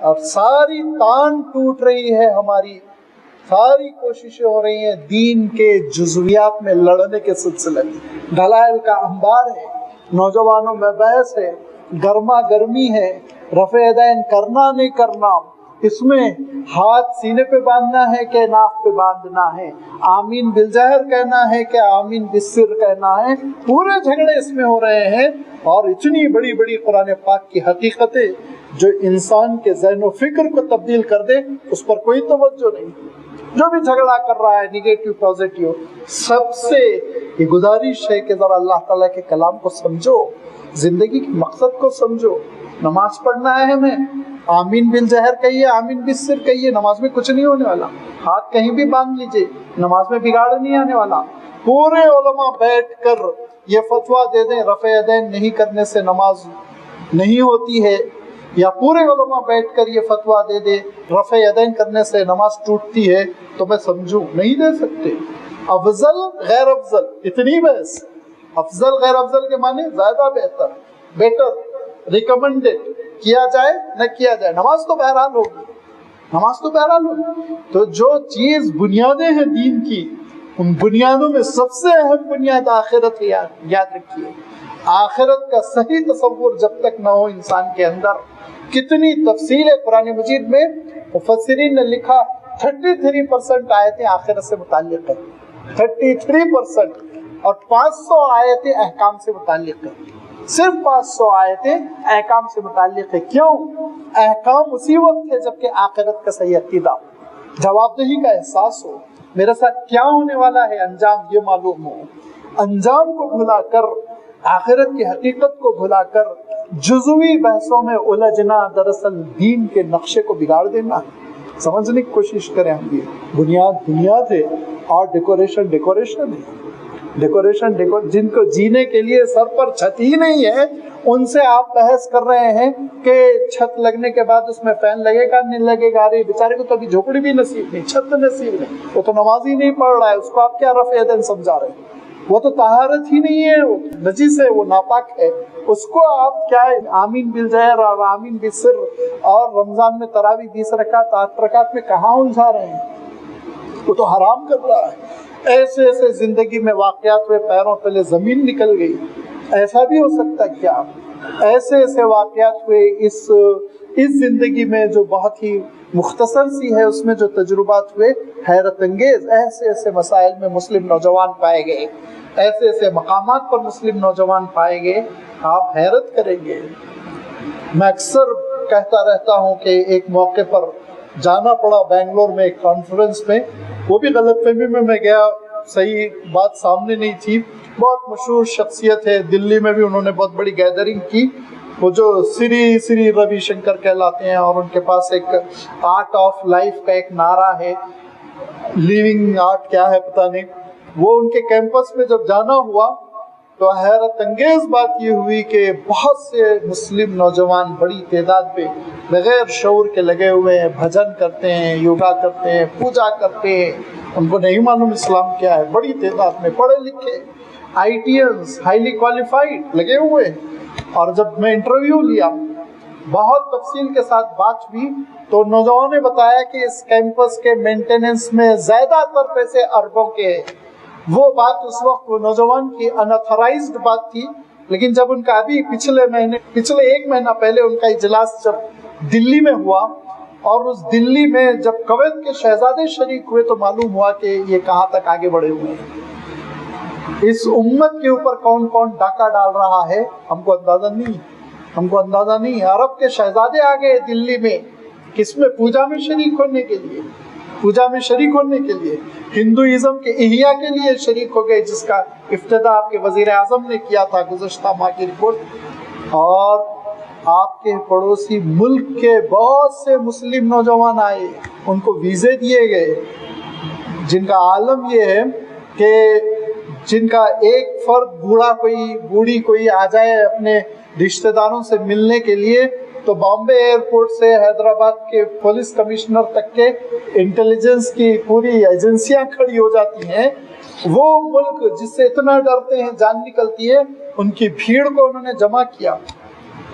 اور ساری تان ٹوٹ رہی ہے ہماری، ساری کوششیں ہو رہی ہیں دین کے جزویات میں لڑنے کے سلسلے میں۔ دلائل کا انبار ہے، نوجوانوں میں بحث ہے، گرما گرمی ہے، رفع یدین کرنا نہیں کرنا، اس میں ہاتھ سینے پہ باندھنا ہے کہ ناف پہ باندھنا ہے، آمین بالظاہر کہنا ہے کہ آمین بالسر کہنا ہے، پورے جھگڑے اس میں ہو رہے ہیں۔ اور اتنی بڑی بڑی قرآن پاک کی حقیقتیں جو انسان کے ذہن و فکر کو تبدیل کر دے، اس پر کوئی توجہ نہیں۔ جو بھی جھگڑا کر رہا ہے نگیٹو پازیٹیو، سب سے یہ گزارش ہے کہ ذرا اللہ تعالیٰ کے کلام کو سمجھو، زندگی کے مقصد کو سمجھو۔ نماز پڑھنا ہے ہمیں، آمین بالظاہر کہیے، آمین بالسر کہیے، نماز میں کچھ نہیں ہونے والا، ہاتھ کہیں بھی باندھ لیجئے، نماز میں بگاڑ نہیں آنے والا۔ پورے علماء بیٹھ کر یہ فتویٰ دے دیں رفع یدین نہیں کرنے سے نماز نہیں ہوتی ہے، یا پورے علماء بیٹھ کر یہ فتویٰ دے دے رفع یدین کرنے سے نماز ٹوٹتی ہے، تو میں سمجھوں نہیں دے سکتے۔ افضل غیر افضل، اتنی بحث، افضل غیر افضل کے معنی زیادہ بہتر، بیٹر، ریکمنڈڈ، کیا جائے نہ کیا جائے، نماز تو بہرحال ہوگی، نماز تو بہرحال ہوگی۔ تو جو چیز بنیادیں ہیں دین کی، ان بنیادوں میں سب سے اہم بنیاد آخرت ہے، یاد رکھیے۔ آخرت کا صحیح تصور جب تک نہ ہو انسان کے اندر، کتنی تفصیل ہے قرآن مجید میں، مفسرین نے لکھا 33% آیتیں آخرت سے متعلق ہیں، 33%، اور 500 آیتیں احکام سے متعلق ہیں، صرف 500 آیتیں احکام سے متعلق ہے۔ کیوں؟ احکام اسی وقت ہے جبکہ آخرت کا صحیح عقیدہ، جواب دہی کا احساس ہو، میرے ساتھ کیا ہونے والا ہے انجام یہ معلوم ہو۔ انجام کو بھلا کر، آخرت کی حقیقت کو بھلا کر جزوی بحثوں میں الجھنا دراصل دین کے نقشے کو بگاڑ دینا۔ سمجھنے کی کوشش کریں ہم، یہ بنیاد ہے، اور ڈیکوریشن ہے، ڈیکوریشن جن کو جینے کے لیے سر پر چھت ہی نہیں ہے، ان سے آپ بحث کر رہے ہیں کہ چھت لگنے کے بعد اس میں فین لگے گا نہیں لگے گا، ارے بیچارے کو تو ابھی جھوپڑی بھی نصیب نہیں، چھت نصیب نہیں، وہ تو نماز ہی نہیں پڑھ رہا ہے، اس کو آپ کیا رفع یدین سمجھا رہے ہیں؟ وہ تو طہارت ہی نہیں ہے، وہ نجس ہے، وہ ناپاک ہے، اس کو آپ کیا آمین بالظاہر اور آمین بالسر اور رمضان میں تراویح 20 رکعت 8 رکعت میں کہاں الجھا رہے ہیں؟ وہ تو حرام کر رہا ہے۔ ایسے ایسے زندگی میں واقعات ہوئے، پیروں تلے زمین نکل گئی، ایسا بھی ہو سکتا کیا؟ ایسے ایسے واقعات ہوئے اس زندگی میں جو بہت ہی مختصر سی ہے، اس میں جو تجربات ہوئے حیرت انگیز، ایسے ایسے مسائل میں مسلم نوجوان پائے گئے، ایسے ایسے مقامات پر مسلم نوجوان پائے گئے، آپ حیرت کریں گے۔ میں اکثر کہتا رہتا ہوں کہ ایک موقع پر جانا پڑا بنگلور میں ایک کانفرنس میں، وہ بھی غلط فہمی میں گیا، صحیح بات سامنے نہیں تھی۔ بہت مشہور شخصیت ہے، دلی میں بھی انہوں نے بہت بڑی گیدرنگ کی، وہ جو سری روی شنکر کہلاتے ہیں، اور ان کے پاس ایک آرٹ آف لائف کا ایک نعرہ ہے، لیونگ آرٹ کیا ہے پتہ نہیں۔ وہ ان کے کیمپس میں جب جانا ہوا تو حیرت انگیز بات یہ ہوئی کہ بہت سے مسلم نوجوان بڑی تعداد میں بغیر شعور کے لگے ہوئے ہیں، بھجن کرتے ہیں، یوگا کرتے ہیں، پوجا کرتے ہیں، ان کو نہیں معلوم اسلام کیا ہے، بڑی تعداد میں پڑھے لکھے ITs ہائیلی کوالیفائڈ لگے ہوئے ہیں۔ اور جب میں انٹرویو لیا، بہت تفصیل کے ساتھ بات ہوئی، تو نوجوانوں نے بتایا کہ اس کیمپس کے مینٹیننس میں زیادہ تر پیسے اربوں کے ہیں۔ وہ بات اس وقت وہ نوجوان کی اناتھرائزڈ بات تھی، لیکن جب ان کا ابھی پچھلے 1 مہینہ پہلے ان کا اجلاس جب دلی میں ہوا، اور اس دلی میں جب کویت کے شہزادے شریک ہوئے، تو معلوم ہوا کہ یہ کہاں تک آگے بڑھے ہوئے ہیں۔ اس امت کے اوپر کون کون ڈاکہ ڈال رہا ہے ہم کو اندازہ نہیں ہے۔ عرب کے شہزادے آ گئے دلی میں، کس میں؟ پوجا میں شریک ہونے کے لیے، ہندوازم کے احیاء کے لیے شریک ہو گئے، جس کا افتتاح آپ کے وزیر اعظم نے کیا تھا گزشتہ ماہ کی رپورٹ۔ اور آپ کے پڑوسی ملک کے بہت سے مسلم نوجوان آئے، ان کو ویزے دیے گئے، جن کا عالم یہ ہے کہ جن کا ایک فرد بوڑھی کوئی آ جائے اپنے رشتہ داروں سے ملنے کے لیے، تو بامبے ایئرپورٹ سے حیدرآباد کے پولیس کمشنر تک کے انٹیلیجنس کی پوری ایجنسیاں کھڑی ہو جاتی ہیں۔ وہ ملک جس سے اتنا ڈرتے ہیں جان نکلتی ہے، ان کی بھیڑ کو انہوں نے جمع کیا،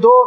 2